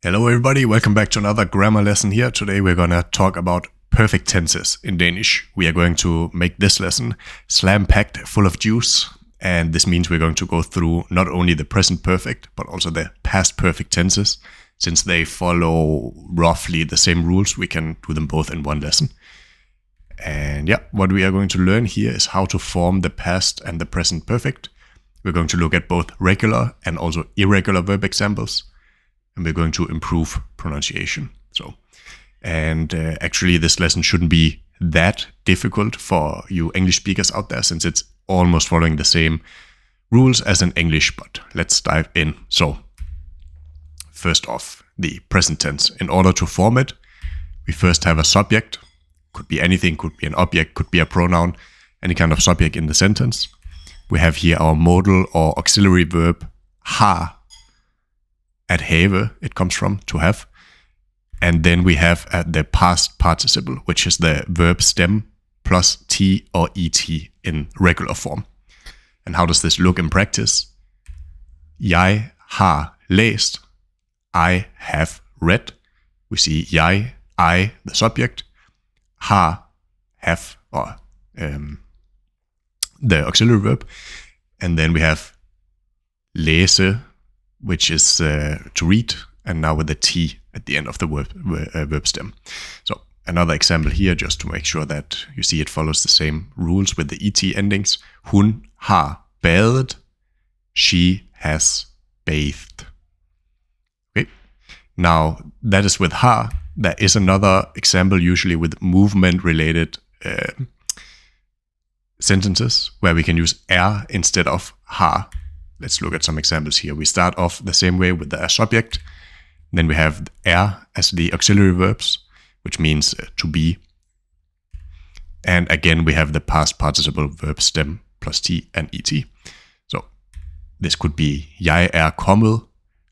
Hello everybody, welcome back to another grammar lesson here. Today we're gonna talk about perfect tenses in Danish. We are going to make this lesson slam-packed full of juice, and this means we're going to go through not only the present perfect, but also the past perfect tenses. Since they follow roughly the same rules, we can do them both in one lesson. And yeah, what we are going to learn here is how to form the past and the present perfect. We're going to look at both regular and also irregular verb examples. And we're going to improve pronunciation. Actually this lesson shouldn't be that difficult for you English speakers out there, since it's almost following the same rules as in English, but let's dive in. So first off, the present tense. In order to form it, we first have a subject. Could be anything, could be an object, could be a pronoun, any kind of subject in the sentence. We have here our modal or auxiliary verb har. At have, it comes from to have. And then we have the past participle, which is the verb stem plus t or et in regular form. And how does this look in practice? Jeg har læst. I have read. We see jeg, I, the subject. Har, have, or the auxiliary verb. And then we have læse, which is to read, and now with the T at the end of the verb stem. So another example here, just to make sure that you see it follows the same rules with the ET endings. Hun har badet. She has bathed. Okay. Now that is with har. There is another example, usually with movement-related sentences, where we can use instead of har. Let's look at some examples here. We start off the same way with the subject. Then we have as the auxiliary verbs, which means to be. And again, we have the past participle verb stem plus t and et. So this could be jeg kommet,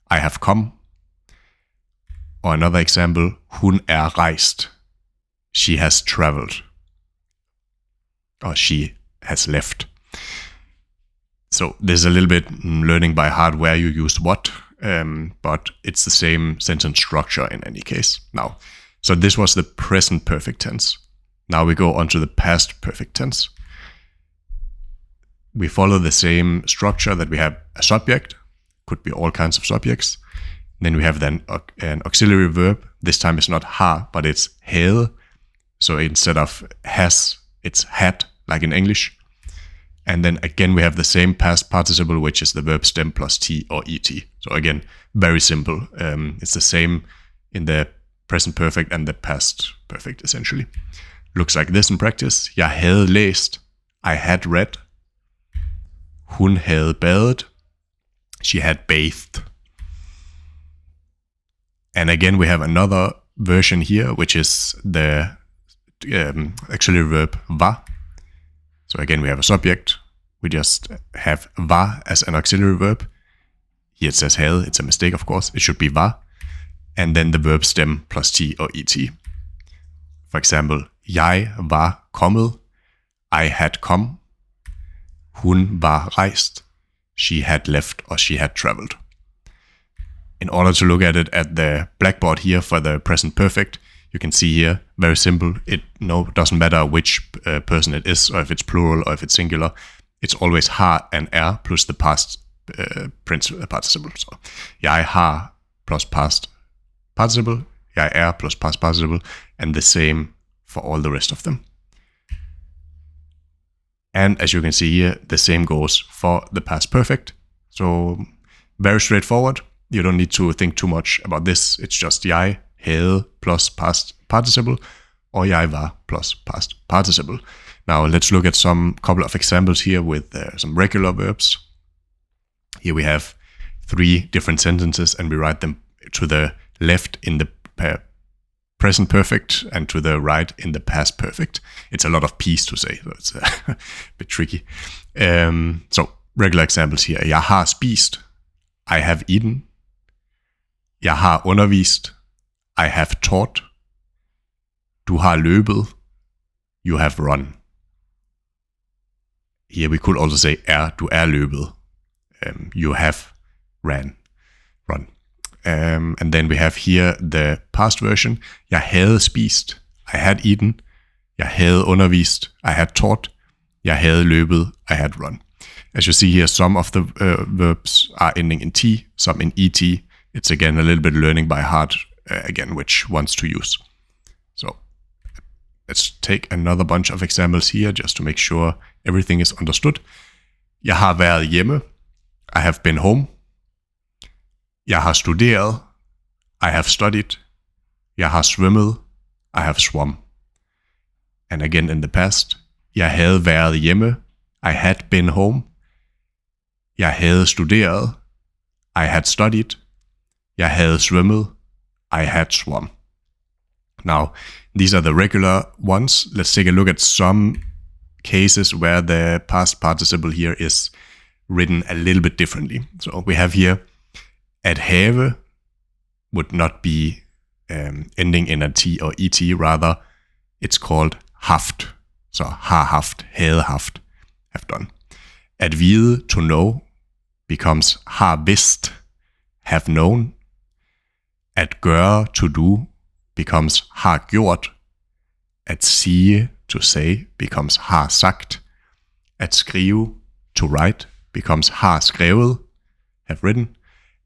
I have come. Or another example, hun rejst, she has traveled. Or she has left. So there's a little bit learning by heart where you use what, but it's the same sentence structure in any case. Now, so this was the present perfect tense. Now we go on to the past perfect tense. We follow the same structure that we have a subject, could be all kinds of subjects. Then we have then an auxiliary verb. This time it's not har, but it's havde. So instead of has, it's had, like in English. And then again, we have the same past participle, which is the verb stem plus t or et. So again, very simple. It's the same in the present perfect and the past perfect, essentially. Looks like this in practice. Jeg havde læst. I had read. Hun havde badet. She had bathed. And again, we have another version here, which is the auxiliary verb var. So again, we have a subject. We just have var as an auxiliary verb. Here it says havde. It's a mistake, of course. It should be var. And then the verb stem plus t or et. For example, jeg var kommet. I had come. Hun var rejst. She had left or she had traveled. In order to look at it at the blackboard here for the present perfect, you can see here, very simple. It doesn't matter which person it is, or if it's plural, or if it's singular. It's always har and plus the past participle. So, jeg har plus past participle, jeg plus past participle, and the same for all the rest of them. And as you can see here, the same goes for the past perfect. So, very straightforward. You don't need to think too much about this. It's just jeg havde plus past participle, or jeg var plus past participle. Now let's look at some couple of examples here with some regular verbs. Here we have 3 different sentences, and we write them to the left in the present perfect and to the right in the past perfect. It's a lot of P's to say, so it's a bit tricky. So regular examples here. Jeg har spist. I have eaten. Jeg har undervist. I have taught. Du har løbet. You have run. Here we could also say du løbet. You have run. And then we have here the past version. Jeg havde spist. I had eaten. Jeg havde undervist. I had taught. Jeg havde løbet. I had run. As you see here, some of the verbs are ending in T, some in ET. It's again a little bit learning by heart, again, which ones to use. So let's take another bunch of examples here just to make sure everything is understood. Jeg har været hjemme. I have been home. Jeg har studeret. I have studied. Jeg har svømmet. I have swum. And again in the past. Jeg havde været hjemme. I had been home. Jeg havde studeret. I had studied. Jeg havde svømmet. I had swum. Now, these are the regular ones. Let's take a look at some cases where the past participle here is written a little bit differently. So we have here, at have would not be ending in a T or ET, rather it's called haft. So har haft, havde haft, have done. At vide, to know, becomes har vidst, have known. At gøre, to do, becomes har gjort. At sige, to say, becomes har sagt. At skrive, to write, becomes har skrevet, have written.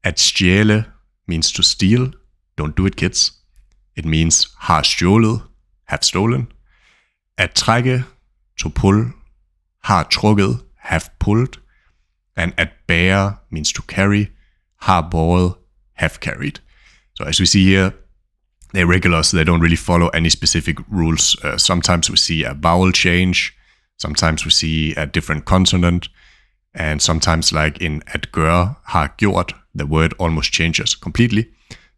At stjæle means to steal. Don't do it, kids. It means har stjålet, have stolen. At trække, to pull, har trukket, have pulled. And at bære means to carry, har båret, have carried. So as we see here, they're regulars, they don't really follow any specific rules. Sometimes we see a vowel change, sometimes we see a different consonant, and sometimes like in at gøre, har gjort, the word almost changes completely.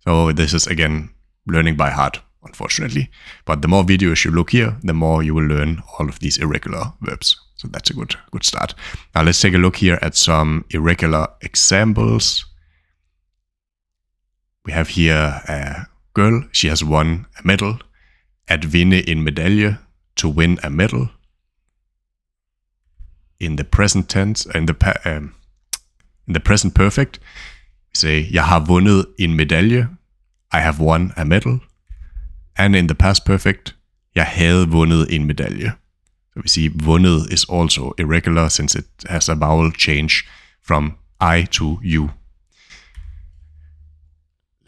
So this is again learning by heart, unfortunately. But the more videos you look here, the more you will learn all of these irregular verbs. So that's a good start. Now let's take a look here at some irregular examples. We have here a girl, she has won a medal. At vinde en medalje, to win a medal. In the present tense, in the present perfect, we say, jeg har vundet en medalje. I have won a medal. And in the past perfect, jeg havde vundet en medalje. So we see vundet is also irregular since it has a vowel change from I to you.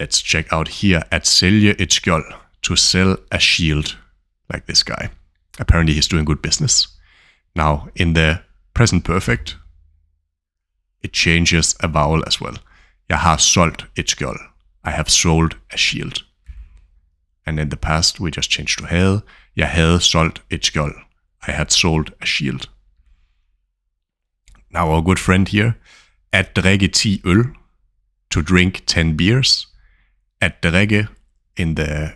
Let's check out here at sælge et skjold, to sell a shield, like this guy. Apparently he's doing good business. Now in the present perfect, it changes a vowel as well. Jeg har solgt et skjold. I have sold a shield. And in the past we just changed to havde. Jeg havde solgt et skjold. I had sold a shield. Now our good friend here. At drikke 10 øl, to drink 10 beers. At drikke in the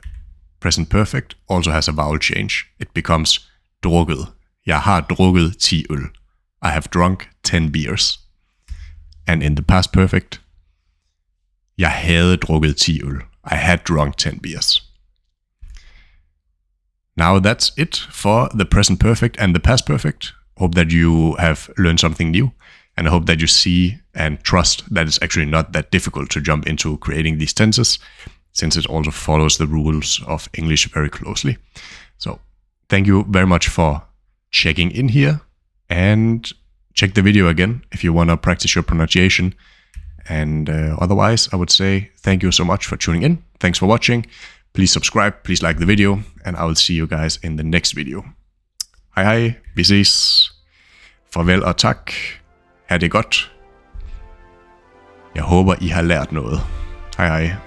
present perfect also has a vowel change. It becomes drukket. Jeg har drukket 10 øl. I have drunk 10 beers. And in the past perfect, jeg havde drukket 10 øl. I had drunk 10 beers. Now that's it for the present perfect and the past perfect. Hope that you have learned something new, and I hope that you see and trust that it's actually not that difficult to jump into creating these tenses, since it also follows the rules of English very closely. So thank you very much for checking in here, and check the video again if you want to practice your pronunciation. And otherwise, I would say thank you so much for tuning in. Thanks for watching. Please subscribe, please like the video, and I will see you guys in the next video. Hej hej, vi ses. Farvel og tak. Ha' det godt. Jeg håber, I har lært noget. Hej hej.